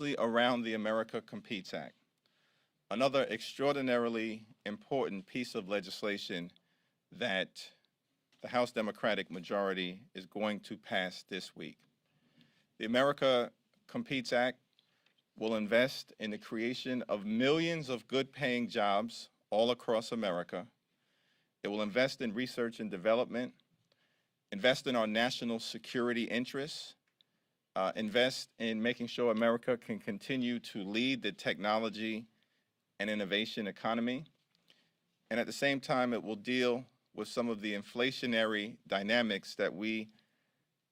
around the America Competes Act, another extraordinarily important piece of legislation that the House Democratic majority is going to pass this week. The America Competes Act will invest in the creation of millions of good-paying jobs all across America. It will invest in research and development, invest in our national security interests, invest in making sure America can continue to lead the technology and innovation economy. And at the same time, it will deal with some of the inflationary dynamics that we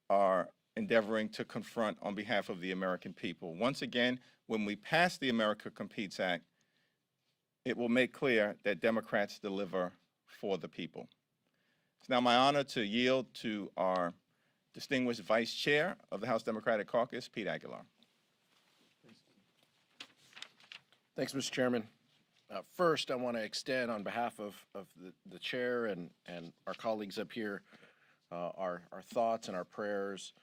are endeavoring to confront on behalf of the American people. Once again, when we pass the America Competes Act, it will make clear that Democrats deliver for the people. It's now my honor to yield to our distinguished Vice Chair of the House Democratic Caucus, Pete Aguilar. Thanks, Mr. Chairman. First, I want to extend on behalf of the chair and our colleagues up here our thoughts and our prayers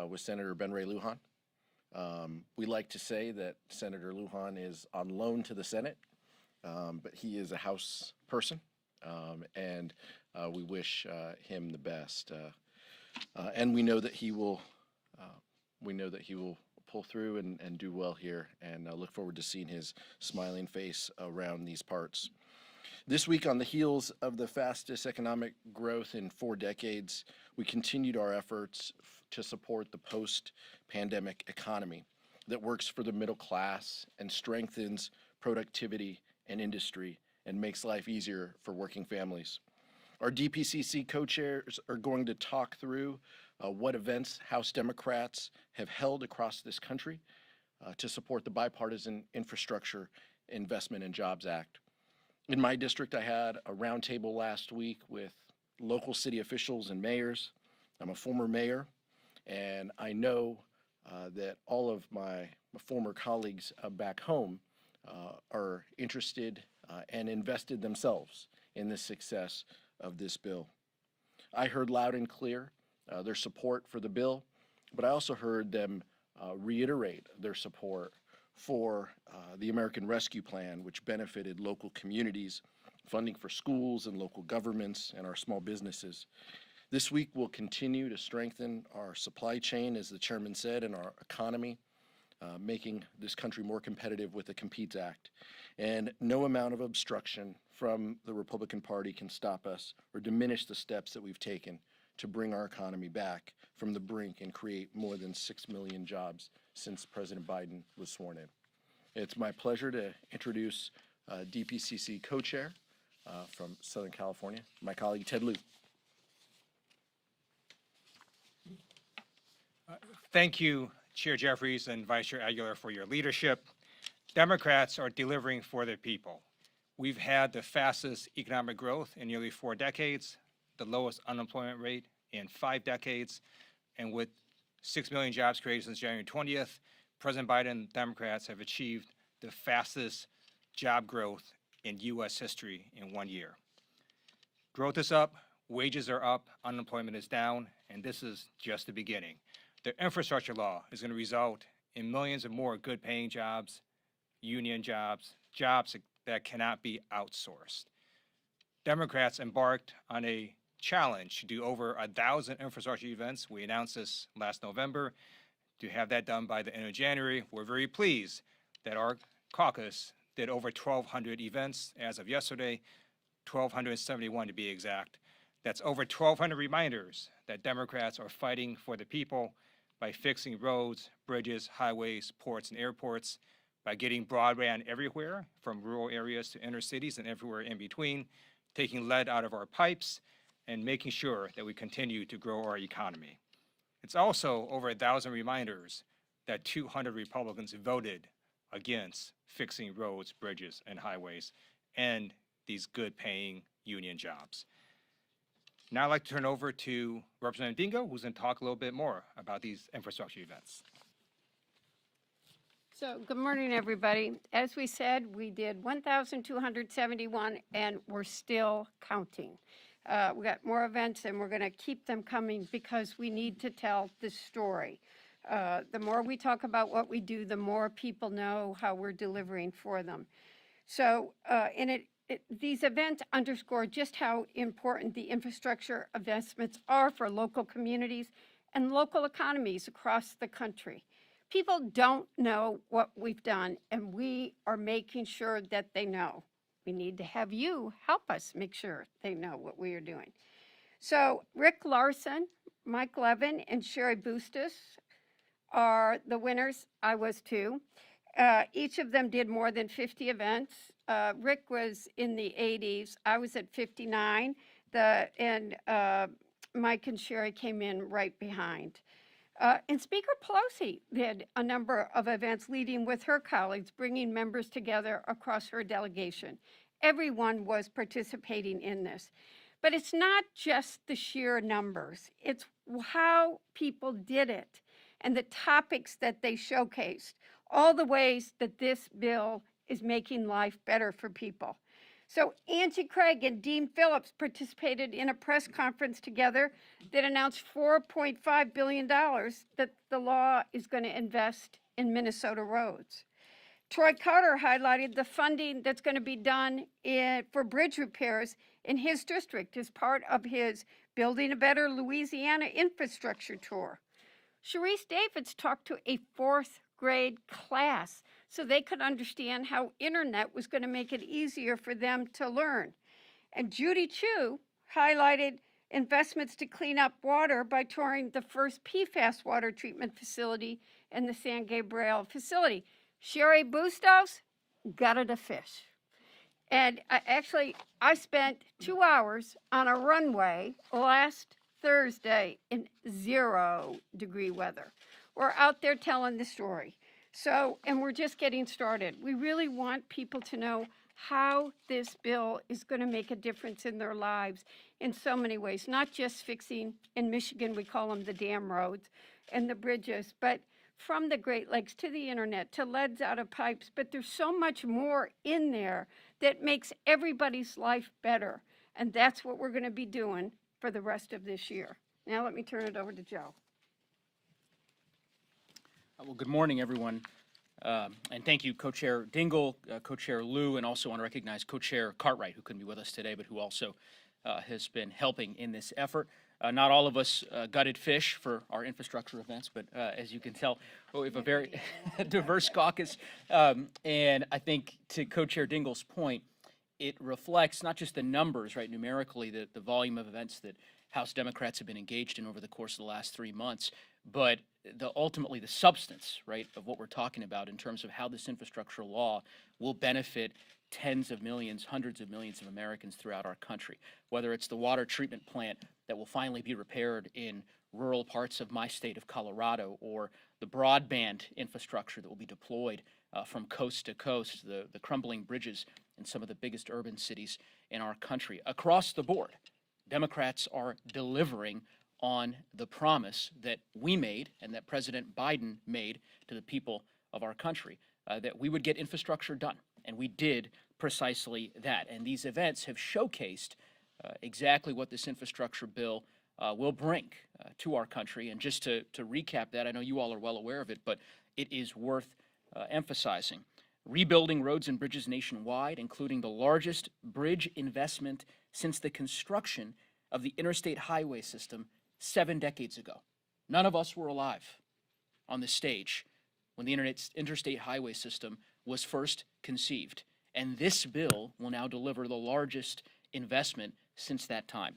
with Senator Ben Ray Lujan. We like to say that Senator Lujan is on loan to the Senate, but he is a House person, and we wish him the best. And we know that he will. Pull through and do well here, and look forward to seeing his smiling face around these parts. This week, on the heels of the fastest economic growth in 4 decades, we continued our efforts to support the post-pandemic economy that works for the middle class and strengthens productivity and industry and makes life easier for working families. Our DPCC co-chairs are going to talk through what events House Democrats have held across this country to support the Bipartisan Infrastructure Investment and Jobs Act. In my district, I had a roundtable last week with local city officials and mayors. I'm a former mayor, and I know that all of my former colleagues back home are interested and invested themselves in the success of this bill. I heard loud and clear their support for the bill, but I also heard them reiterate their support for the American Rescue Plan, which benefited local communities, funding for schools and local governments and our small businesses. This week we'll continue to strengthen our supply chain, as the chairman said, and our economy, making this country more competitive with the Competes Act. And no amount of obstruction from the Republican Party can stop us or diminish the steps that we've taken to bring our economy back from the brink and create more than 6 million jobs since President Biden was sworn in. It's my pleasure to introduce DPCC co-chair from Southern California, my colleague Ted Lieu. Thank you, Chair Jeffries and Vice Chair Aguilar, for your leadership. Democrats are delivering for their people. We've had the fastest economic growth in nearly 4 decades, the lowest unemployment rate in 5 decades, and with 6 million jobs created since January 20th, President Biden and Democrats have achieved the fastest job growth in U.S. history in 1 year. Growth is up, wages are up, unemployment is down, and this is just the beginning. The infrastructure law is going to result in millions of more good-paying jobs, union jobs, jobs that cannot be outsourced. Democrats embarked on a challenge to do over 1,000 infrastructure events. We announced this last November to have that done by the end of January. We're very pleased that our caucus did over 1,200 events as of yesterday, 1,271 to be exact. That's over 1,200 reminders that Democrats are fighting for the people by fixing roads, bridges, highways, ports, and airports, by getting broadband everywhere, from rural areas to inner cities and everywhere in between, taking lead out of our pipes, and making sure that we continue to grow our economy. It's also over 1,000 reminders that 200 Republicans voted against fixing roads, bridges, and highways, and these good-paying union jobs. Now I'd like to turn over to Representative Dingo, who's going to talk a little bit more about these infrastructure events. So good morning, everybody. As we said, we did 1,271, and we're still counting. We got more events, and we're going to keep them coming because we need to tell the story. The more we talk about what we do, the more people know how we're delivering for them. So, these events underscore just how important the infrastructure investments are for local communities and local economies across the country. People don't know what we've done, and we are making sure that they know. We need to have you help us make sure they know what we are doing. So Rick Larson, Mike Levin, and Sherry Bustos are the winners. I was too. Each of them did more than 50 events. Rick was in the 80s. I was at 59. Mike and Sherry came in right behind. And Speaker Pelosi did a number of events leading with her colleagues, bringing members together across her delegation. Everyone was participating in this. But it's not just the sheer numbers. It's how people did it and the topics that they showcased, all the ways that this bill is making life better for people. So Angie Craig and Dean Phillips participated in a press conference together that announced $4.5 billion that the law is going to invest in Minnesota roads. Troy Carter highlighted the funding that's going to be done for bridge repairs in his district as part of his Building a Better Louisiana infrastructure tour. Sharice Davids talked to a fourth grade class so they could understand how internet was going to make it easier for them to learn. And Judy Chu highlighted investments to clean up water by touring the first PFAS water treatment facility in the San Gabriel facility. Sherry Bustos gutted a fish. And I spent 2 hours on a runway last Thursday in 0-degree weather. We're out there telling the story. So, and we're just getting started. We really want people to know how this bill is going to make a difference in their lives in so many ways, not just fixing, in Michigan, we call them the dam roads and the bridges, but from the Great Lakes to the internet, to leads out of pipes. But there's so much more in there that makes everybody's life better. And that's what we're going to be doing for the rest of this year. Now let me turn it over to Joe. Well, good morning, everyone. And thank you, Co-Chair Dingell, Co-Chair Liu, and also want to recognize Co-Chair Cartwright, who couldn't be with us today, but who also has been helping in this effort. Not all of us gutted fish for our infrastructure events, but as you can tell, we have a very diverse caucus. And I think to Co-Chair Dingell's point, it reflects not just the numbers, right, numerically, the volume of events that House Democrats have been engaged in over the course of the last 3 months, but ultimately the substance, right, of what we're talking about in terms of how this infrastructure law will benefit tens of millions, hundreds of millions of Americans throughout our country, whether it's the water treatment plant that will finally be repaired in rural parts of my state of Colorado, or the broadband infrastructure that will be deployed from coast to coast, the crumbling bridges in some of the biggest urban cities in our country. Across the board, Democrats are delivering on the promise that we made and that President Biden made to the people of our country, that we would get infrastructure done. And we did precisely that. And these events have showcased exactly what this infrastructure bill will bring to our country. And just to recap that, I know you all are well aware of it, but it is worth emphasizing. Rebuilding roads and bridges nationwide, including the largest bridge investment since the construction of the interstate highway system 7 decades ago. None of us were alive on the stage when the interstate highway system was first conceived. And this bill will now deliver the largest investment since that time.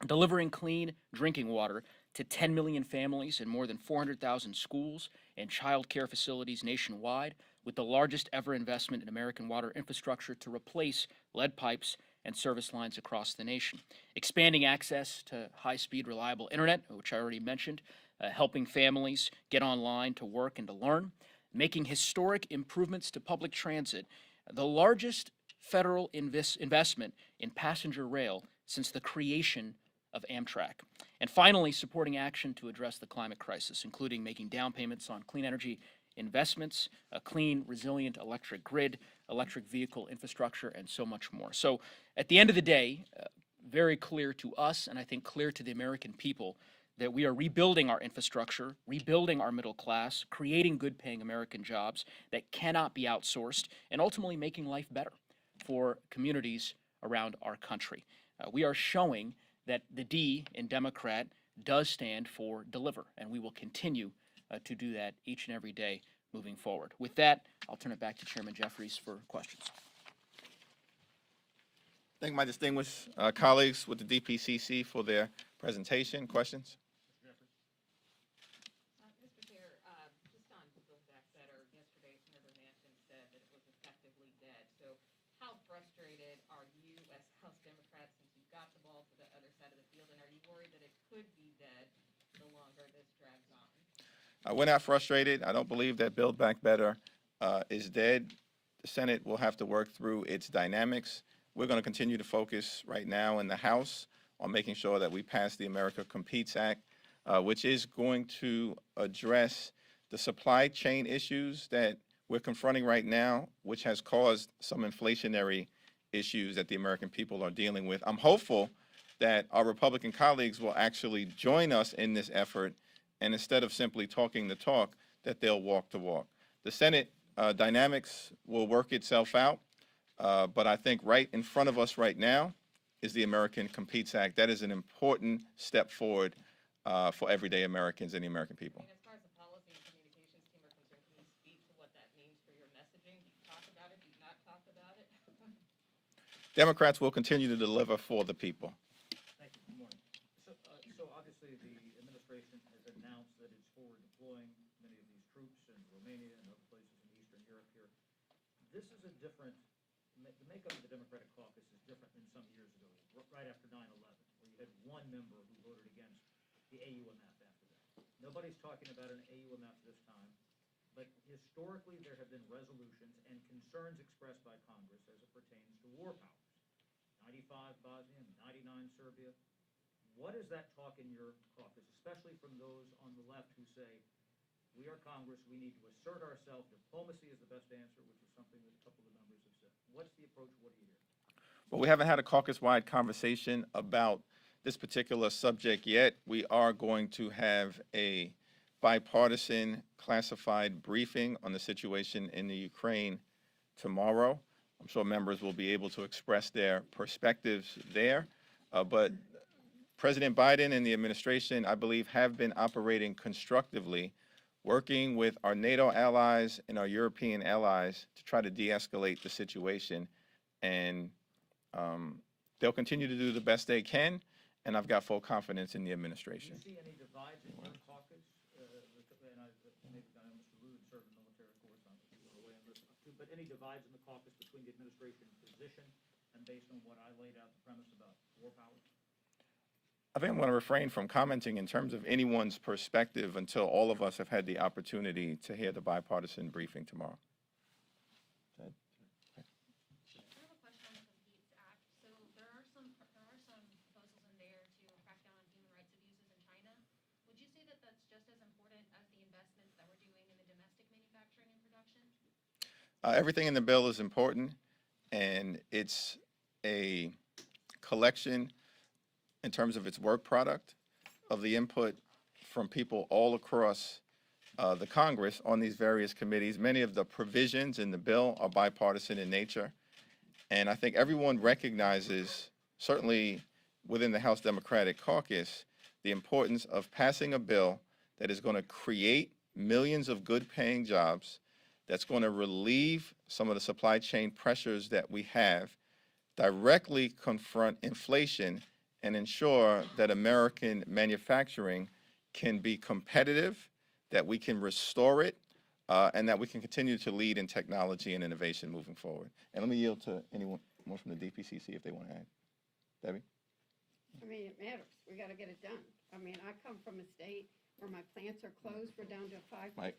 Delivering clean drinking water to 10 million families in more than 400,000 schools and child care facilities nationwide, with the largest ever investment in American water infrastructure to replace lead pipes and service lines across the nation. Expanding access to high-speed, reliable internet, which I already mentioned, helping families get online to work and to learn, making historic improvements to public transit, the largest federal investment in passenger rail since the creation of Amtrak. And finally, supporting action to address the climate crisis, including making down payments on clean energy investments, a clean, resilient electric grid, electric vehicle infrastructure, and so much more. So at the end of the day, very clear to us, and I think clear to the American people, that we are rebuilding our infrastructure, rebuilding our middle class, creating good paying American jobs that cannot be outsourced, and ultimately making life better for communities around our country. We are showing that the D in Democrat does stand for deliver, and we will continue to do that each and every day moving forward. With that, I'll turn it back to Chairman Jeffries for questions. Thank my distinguished colleagues with the DPCC for their presentation. Questions? Mr. Chair, just on Build Back Better, yesterday Senator Manchin said that it was effectively dead. So how frustrated are you as House Democrats since you got the ball to the other side of the field, and are you worried that it could be dead the longer this drags on? We're not frustrated. I don't believe that Build Back Better is dead. The Senate will have to work through its dynamics. We're going to continue to focus right now in the House on making sure that we pass the America Competes Act, which is going to address the supply chain issues that we're confronting right now, which has caused some inflationary issues that the American people are dealing with. I'm hopeful that our Republican colleagues will actually join us in this effort, and instead of simply talking the talk, that they'll walk the walk. The Senate dynamics will work itself out, but I think right in front of us right now is the American Competes Act. That is an important step forward for everyday Americans and the American people. And as far as the policy and communications team are concerned, can you speak to what that means for your messaging? Do you talk about it? Do you not talk about it? Democrats will continue to deliver for the people. Thank you. Good morning. So obviously the administration has announced that it's forward deploying many of these troops in Romania and other places in Eastern Europe here. This is a different, the makeup of the Democratic caucus is different than some years ago, right after 9/11, where you had one member who voted against the AUMF after that. Nobody's talking about an AUMF this time, but historically there have been resolutions and concerns expressed by Congress as it pertains to war powers. 95 Bosnia, 99 Serbia. What is that talk in your caucus, especially from those on the left who say, we are Congress, we need to assert ourselves, diplomacy is the best answer, which is something that a couple of the members have said. What's the approach? What do you hear? Well, we haven't had a caucus-wide conversation about this particular subject yet. We are going to have a bipartisan classified briefing on the situation in the Ukraine tomorrow. I'm sure members will be able to express their perspectives there. But President Biden and the administration, I believe, have been operating constructively, working with our NATO allies and our European allies to try to de-escalate the situation. And they'll continue to do the best they can, and I've got full confidence in the administration. Do you see any divides in your caucus? And maybe I know Mr. Liu served in the military, of course, I'm away on this too, but any divides in the caucus between the administration position and based on what I laid out the premise about war powers? I think I'm going to refrain from commenting in terms of anyone's perspective until all of us have had the opportunity to hear the bipartisan briefing tomorrow. I have a question on the Competes Act. So there are some proposals in there to crack down on human rights abuses in China. Would you say that that's just as important as the investments that we're doing in the domestic manufacturing and production? Everything in the bill is important, and it's a collection in terms of its work product of the input from people all across the Congress on these various committees. Many of the provisions in the bill are bipartisan in nature, and I think everyone recognizes, certainly within the House Democratic Caucus, the importance of passing a bill that is going to create millions of good-paying jobs, that's going to relieve some of the supply chain pressures that we have, directly confront inflation, and ensure that American manufacturing can be competitive, that we can restore it, and that we can continue to lead in technology and innovation moving forward. And let me yield to anyone more from the DPCC if they want to add. Debbie? I mean, it matters. We got to get it done. I mean, I come from a state where my plants are closed. We're down to 5. Mike?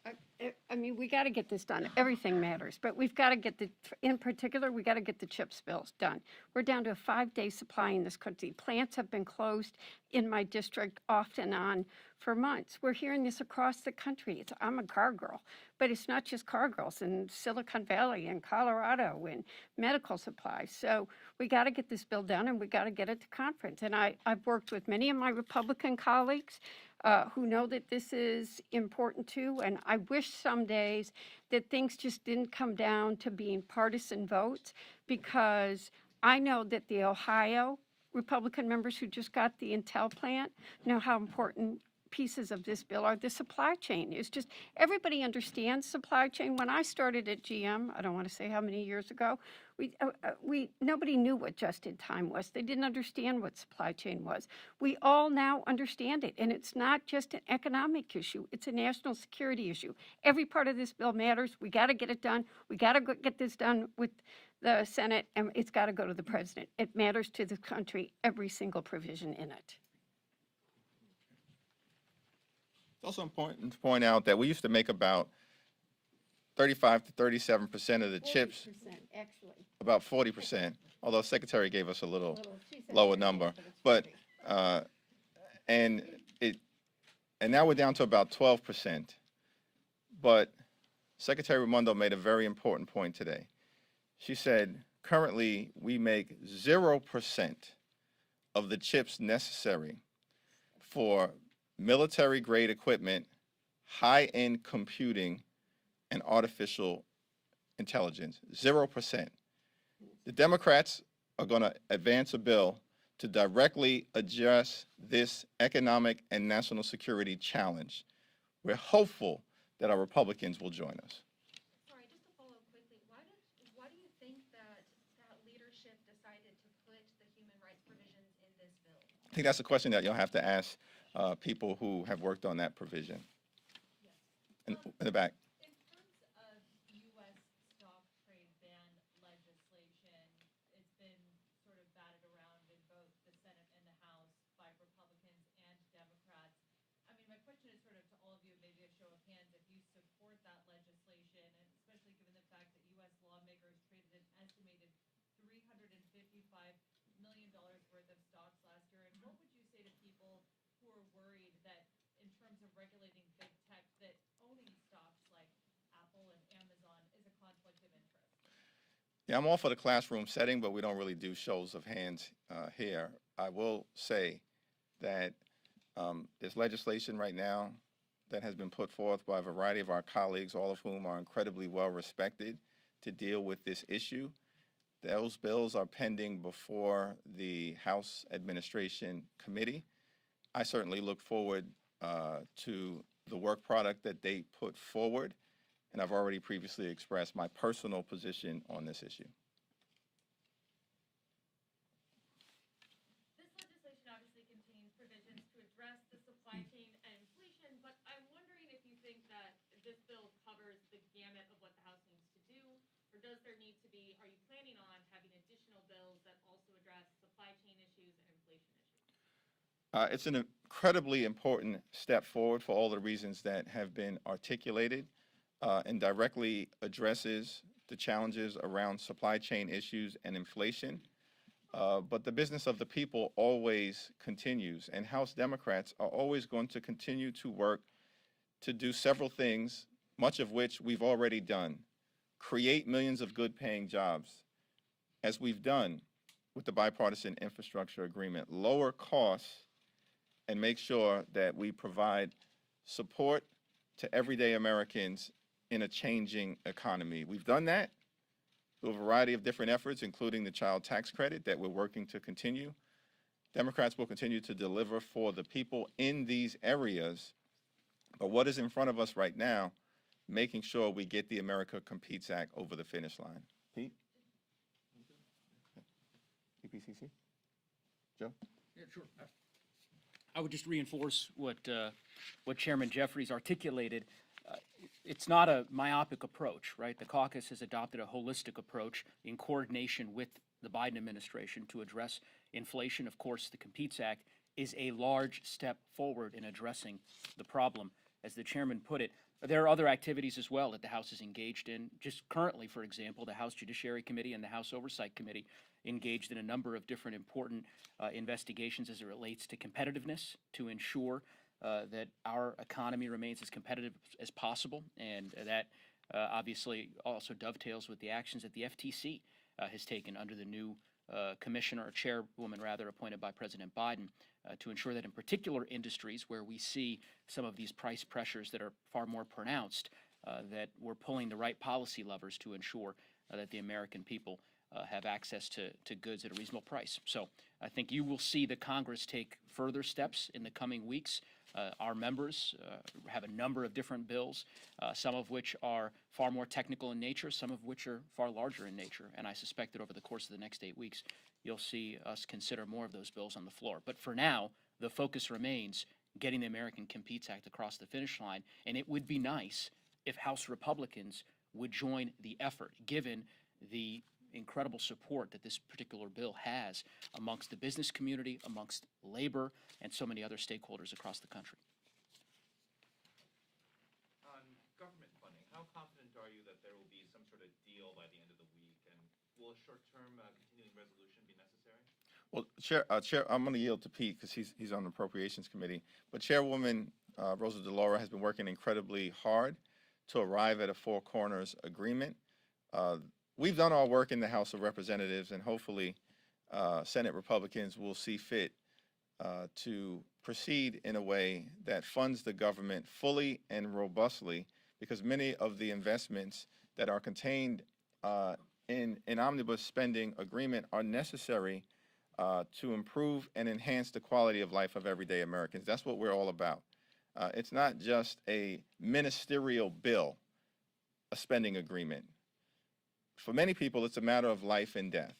I mean, we got to get this done. Everything matters, but we've got to get in particular, we got to get the chip spills done. We're down to a 5-day supply in this country. Plants have been closed in my district off and on for months. We're hearing this across the country. I'm a car girl, but it's not just car girls in Silicon Valley and Colorado and medical supplies. So we got to get this bill done, and we got to get it to conference. And I've worked with many of my Republican colleagues who know that this is important too. And I wish some days that things just didn't come down to being partisan votes, because I know that the Ohio Republican members who just got the Intel plant know how important pieces of this bill are. The supply chain is just, everybody understands supply chain. When I started at GM, I don't want to say how many years ago, nobody knew what just-in-time was. They didn't understand what supply chain was. We all now understand it, and it's not just an economic issue. It's a national security issue. Every part of this bill matters. We got to get it done. We got to get this done with the Senate, and it's got to go to the president. It matters to the country, every single provision in it. It's also important to point out that we used to make about 35 to 37% of the chips, 40%, actually. about 40%, although Secretary gave us a little She said lower 38, number. it's But, 40. and now we're down to about 12%. But Secretary Raimondo made a very important point today. She said, currently we make 0% of the chips necessary for military-grade equipment, high-end computing, and artificial intelligence. 0%. The Democrats are going to advance a bill to directly address this economic and national security challenge. We're hopeful that our Republicans will join us. Sorry, just to follow up quickly, why do you think that leadership decided to put the human rights provisions in this bill? I think that's a question that you'll have to ask people who have worked on that provision. In the back. In terms of U.S. stock trade ban legislation, it's been sort of batted around in both the Senate and the House by Republicans and Democrats. I mean, my question is sort of to all of you, maybe a show of hands, if you support that legislation, and especially given the fact that U.S. lawmakers traded an estimated $355 million worth of stocks last year. And what would you say to people who are worried that in terms of regulating big tech, that owning stocks like Apple and Amazon is a conflict of interest? Yeah, I'm all for the classroom setting, but we don't really do shows of hands here. I will say that there's legislation right now that has been put forth by a variety of our colleagues, all of whom are incredibly well respected, to deal with this issue. Those bills are pending before the House Administration Committee. I certainly look forward to the work product that they put forward, and I've already previously expressed my personal position on this issue. This legislation obviously contains provisions to address the supply chain and inflation, but I'm wondering if you think that this bill covers the gamut of what the House needs to do, or does there need to be, are you planning on having additional bills that also address supply chain issues and inflation issues? It's an incredibly important step forward for all the reasons that have been articulated, and directly addresses the challenges around supply chain issues and inflation. But the business of the people always continues, and House Democrats are always going to continue to work to do several things, much of which we've already done. Create millions of good-paying jobs, as we've done with the bipartisan infrastructure agreement. Lower costs and make sure that we provide support to everyday Americans in a changing economy. We've done that through a variety of different efforts, including the child tax credit that we're working to continue. Democrats will continue to deliver for the people in these areas. But what is in front of us right now, making sure we get the America Competes Act over the finish line. Pete? EPCC? Joe? Yeah, sure. I would just reinforce what Chairman Jeffries articulated. It's not a myopic approach, right? The caucus has adopted a holistic approach in coordination with the Biden administration to address inflation. Of course, the Competes Act is a large step forward in addressing the problem. As the chairman put it, There are other activities as well that the House is engaged in. Just currently, for example, the House Judiciary Committee and the House Oversight Committee engaged in a number of different important investigations as it relates to competitiveness to ensure that our economy remains as competitive as possible, and that obviously also dovetails with the actions that the FTC has taken under the new commissioner, or chairwoman rather, appointed by President Biden to ensure that in particular industries where we see some of these price pressures that are far more pronounced, that we're pulling the right policy levers to ensure that the American people have access to goods at a reasonable price. So I think you will see the Congress take further steps in the coming weeks. Our members have a number of different bills, some of which are far more technical in nature, some of which are far larger in nature. And I suspect that over the course of the next 8 weeks, you'll see us consider more of those bills on the floor. But for now, the focus remains getting the American Competes Act across the finish line. And it would be nice if House Republicans would join the effort, given the incredible support that this particular bill has amongst the business community, amongst labor, and so many other stakeholders across the country. On government funding, how confident are you that there will be some sort of deal by the end of the week? And will a short-term continuing resolution be necessary? Well, Chair, I'm going to yield to Pete because he's on the Appropriations Committee. But Chairwoman Rosa DeLauro has been working incredibly hard to arrive at a four corners agreement. We've done our work in the House of Representatives, and hopefully Senate Republicans will see fit to proceed in a way that funds the government fully and robustly, because many of the investments that are contained in an omnibus spending agreement are necessary to improve and enhance the quality of life of everyday Americans. That's what we're all about. It's not just a ministerial bill, a spending agreement. For many people, it's a matter of life and death.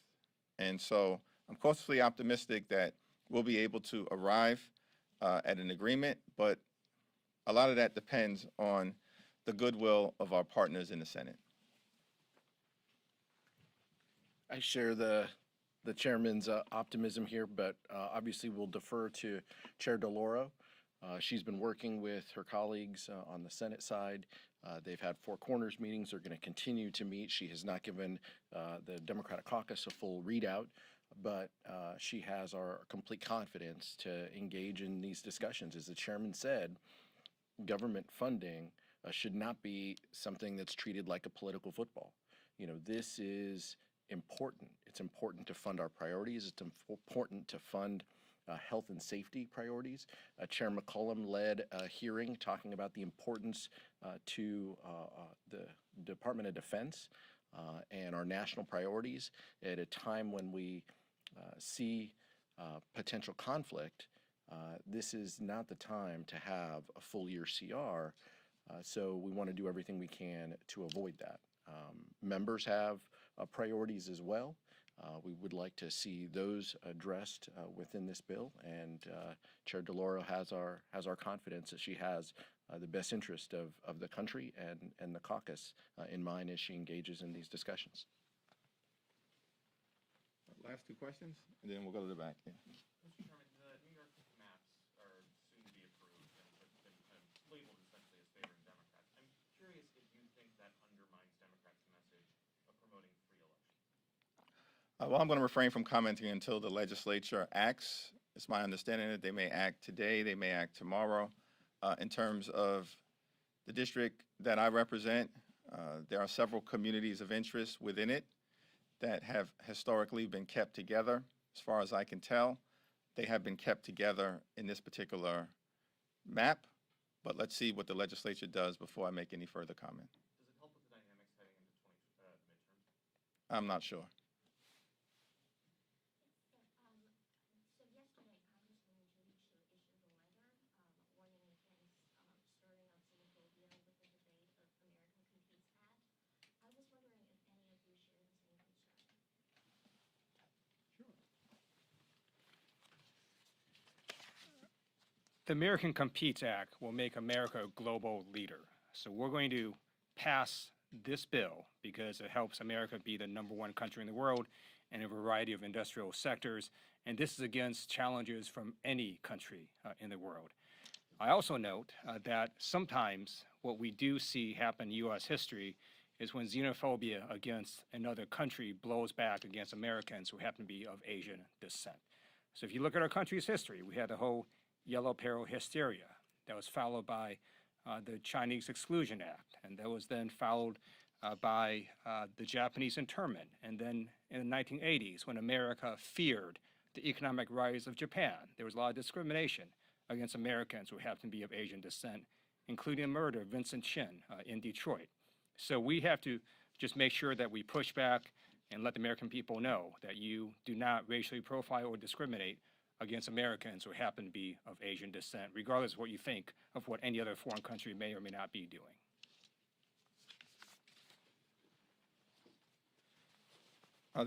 And so I'm cautiously optimistic that we'll be able to arrive at an agreement, but a lot of that depends on the goodwill of our partners in the Senate. I share the chairman's optimism here, but obviously we'll defer to Chair DeLauro. She's been working with her colleagues on the Senate side. They've had four corners meetings. They're going to continue to meet. She has not given the Democratic caucus a full readout, but she has our complete confidence to engage in these discussions. As the chairman said, government funding should not be something that's treated like a political football. You know, this is important. It's important to fund our priorities. It's important to fund health and safety priorities. Chair McCollum led a hearing talking about the importance to the Department of Defense and our national priorities at a time when we see potential conflict. This is not the time to have a full year CR, so we want to do everything we can to avoid that. Members have priorities as well. We would like to see those addressed within this bill, and Chair DeLauro has our confidence that she has the best interest of the country and the caucus in mind as she engages in these discussions. Last two questions, and then we'll go to the back. Yeah. Mr. Chairman, the New York maps are soon to be approved and have been kind of labeled essentially as favoring Democrats. I'm curious if you think that undermines Democrats' message of promoting free elections. Well, I'm going to refrain from commenting until the legislature acts. It's my understanding that they may act today, they may act tomorrow. In terms of the district that I represent, there are several communities of interest within it that have historically been kept together. As far as I can tell, they have been kept together in this particular map, but let's see what the legislature does before I make any further comment. Does it help with the dynamics heading into midterms? I'm not sure. So yesterday, Congressman Judy Chu issued a letter warning against stirring up xenophobia with the debate of American Competes Act. I was wondering if any of you share the same concern. The American Competes Act will make America a global leader. So we're going to pass this bill because it helps America be the #1 country in the world in a variety of industrial sectors. And this is against challenges from any country in the world. I also note that sometimes what we do see happen in U.S. history is when xenophobia against another country blows back against Americans who happen to be of Asian descent. So if you look at our country's history, we had the whole Yellow Peril hysteria that was followed by the Chinese Exclusion Act, and that was then followed by the Japanese internment. And then in the 1980s, when America feared the economic rise of Japan, there was a lot of discrimination against Americans who happened to be of Asian descent, including the murder of Vincent Chin in Detroit. So we have to just make sure that we push back and let the American people know that you do not racially profile or discriminate against Americans who happen to be of Asian descent, regardless of what you think of what any other foreign country may or may not be doing.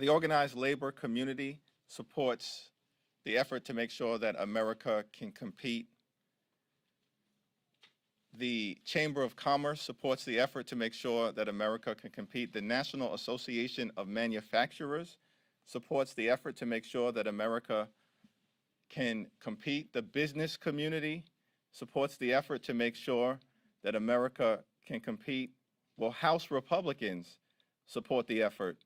The organized labor community supports the effort to make sure that America can compete. The Chamber of Commerce supports the effort to make sure that America can compete. The National Association of Manufacturers supports the effort to make sure that America can compete. The business community supports the effort to make sure that America can compete. Will House Republicans support the effort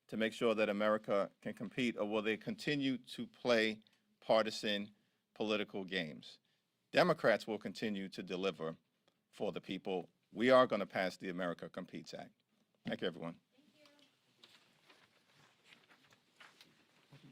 to make sure that America can compete, or will they continue to play partisan political games? Democrats will continue to deliver for the people. We are going to pass the America Competes Act. Thank you, everyone. Thank you.